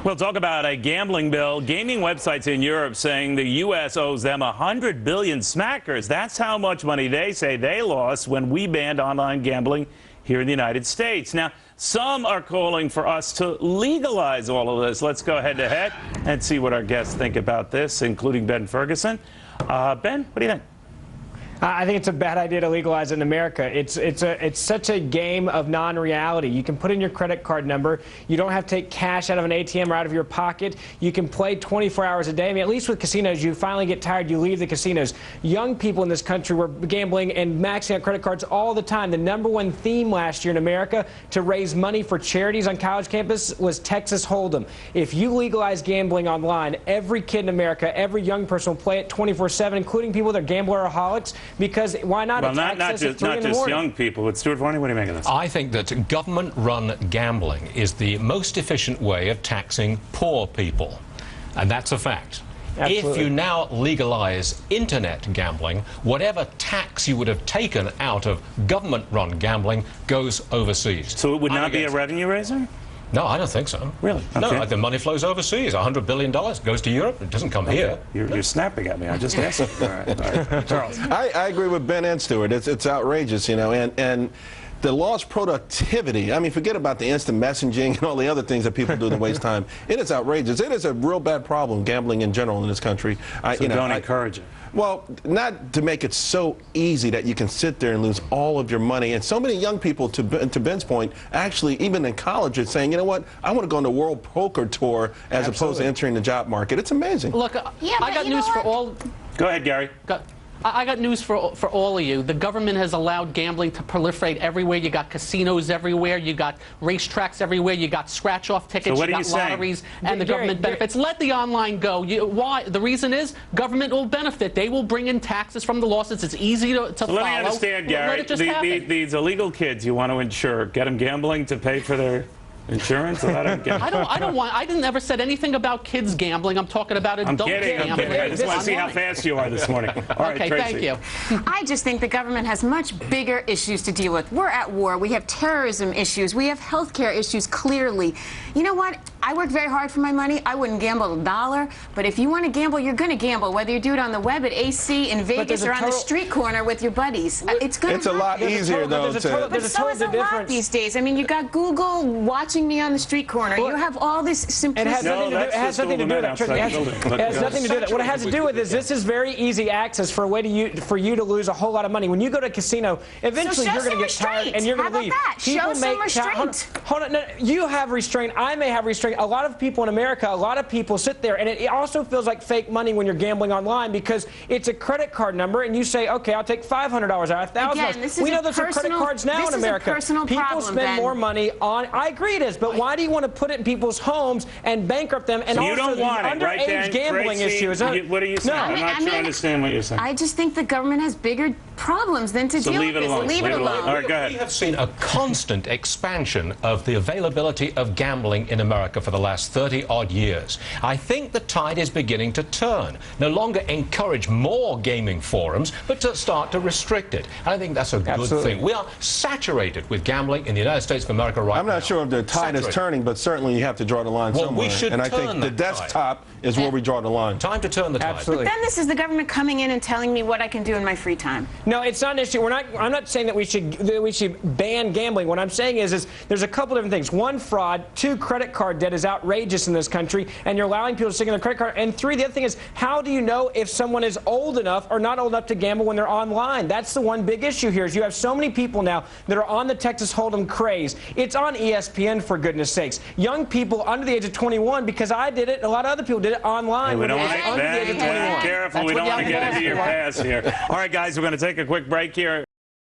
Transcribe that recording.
We'll talk about a gambling bill. Gaming websites in Europe saying the U.S. owes them 100 billion smackers. That's how much money they say they lost when we banned online gambling here in the United States. Now, some are calling for us to legalize all of this. Let's go head to head and see what our guests think about this, including Ben Ferguson. Ben, what do you think? I think it's a bad idea to legalize it in America. It's such a game of non-reality. You can put in your credit card number. You don't have to take cash out of an ATM or out of your pocket. You can play 24 hours a day. I mean, at least with casinos, you finally get tired, you leave the casinos. Young people in this country were gambling and maxing out credit cards all the time. The #1 theme last year in America to raise money for charities on college campus was Texas Hold'em. If you legalize gambling online, every kid in America, every young person will play it 24/7, including people that are gambler-aholics. Because why not? Well, not just young people. But Stuart Varney, what do you make of this? I think that government-run gambling is the most efficient way of taxing poor people, and that's a fact. Absolutely. If you now legalize internet gambling, whatever tax you would have taken out of government-run gambling goes overseas. So it would not be a revenue raiser? No, I don't think so. Really? Okay. No, the money flows overseas. $100 billion goes to Europe. It doesn't come here. You're snapping at me. I just asked. All right. Charles. I agree with Ben and Stuart. It's outrageous, you know, and the lost productivity. I mean, forget about the instant messaging and all the other things that people do to waste time. It is outrageous. It is a real bad problem, gambling in general in this country. So don't encourage it. Well, not to make it so easy that you can sit there and lose all of your money. And so many young people, to Ben's point, actually, even in college, are saying, you know what, I want to go on the World Poker Tour as opposed to entering the job market. It's amazing. Look, I got news for all. Go ahead, Gary. I got news for all of you. The government has allowed gambling to proliferate everywhere. You got casinos everywhere. You got racetracks everywhere. You got scratch-off tickets. So you got lotteries and the government benefits. Let the online go. Why? The reason is government will benefit. They will bring in taxes from the losses. It's easy to follow. Let me understand, Gary. Let it just happen. These illegal kids you want to insure, get them gambling to pay for their insurance? I didn't ever said anything about kids gambling. I'm talking about adult gambling. I'm kidding. I just want to see how fast you are this morning. All right, okay, Tracy. thank you. I just think the government has much bigger issues to deal with. We're at war. We have terrorism issues. We have health care issues, clearly. You know what? I work very hard for my money. I wouldn't gamble a dollar. But if you want to gamble, you're going to gamble, whether you do it on the web at AC in Vegas or on the street corner with your buddies. It's going to It's a lot easier, though. But so is a lot these days. I mean, you got Google watching me on the street corner. You have all this simplicity. It has nothing to do with that. It has nothing to do with that. What it has to do with is this is very easy access for a way for you to lose a whole lot of money. When you go to a casino, eventually you're going to get tired and you're going to leave. Show some restraint. Hold on. No, you have restraint. I may have restraint. A lot of people in America, a lot of people sit there, and it also feels like fake money when you're gambling online because it's a credit card number, and you say, okay, I'll take $500 out, $1,000. We know those are credit cards now in America. People spend more money on. I agree it is, but why do you want to put it in people's homes and bankrupt them? And so also you don't want the underage gambling issue. What are you saying? I'm not sure I understand what you're saying. I just think the government has bigger problems than to deal with this. Leave it alone. All right, go ahead. We have seen a constant expansion of the availability of gambling in America for the last 30-odd years. I think the tide is beginning to turn. No longer encourage more gaming forums, but to start to restrict it. And I think that's a good thing. We are saturated with gambling in the United States of America right now. I'm not sure if the tide is turning, but certainly you have to draw the line somewhere. We should and I think the desktop is where we draw the line. Time to turn the tide. Absolutely. But then this is the government coming in and telling me what I can do in my free time. No, it's not an issue. I'm not saying that we should ban gambling. What I'm saying is there's a couple different things. One, fraud. Two, credit card debt is outrageous in this country, and you're allowing people to stick in their credit card. And three, the other thing is, how do you know if someone is old enough or not old enough to gamble when they're online? That's the one big issue here. Is you have so many people now that are on the Texas Hold'em craze. It's on ESPN, for goodness sakes. Young people under the age of 21, because I did it, a lot of other people did it online. Hey, we don't want to, careful, we don't want to get into your past here. All right, guys, we're going to take a quick break here.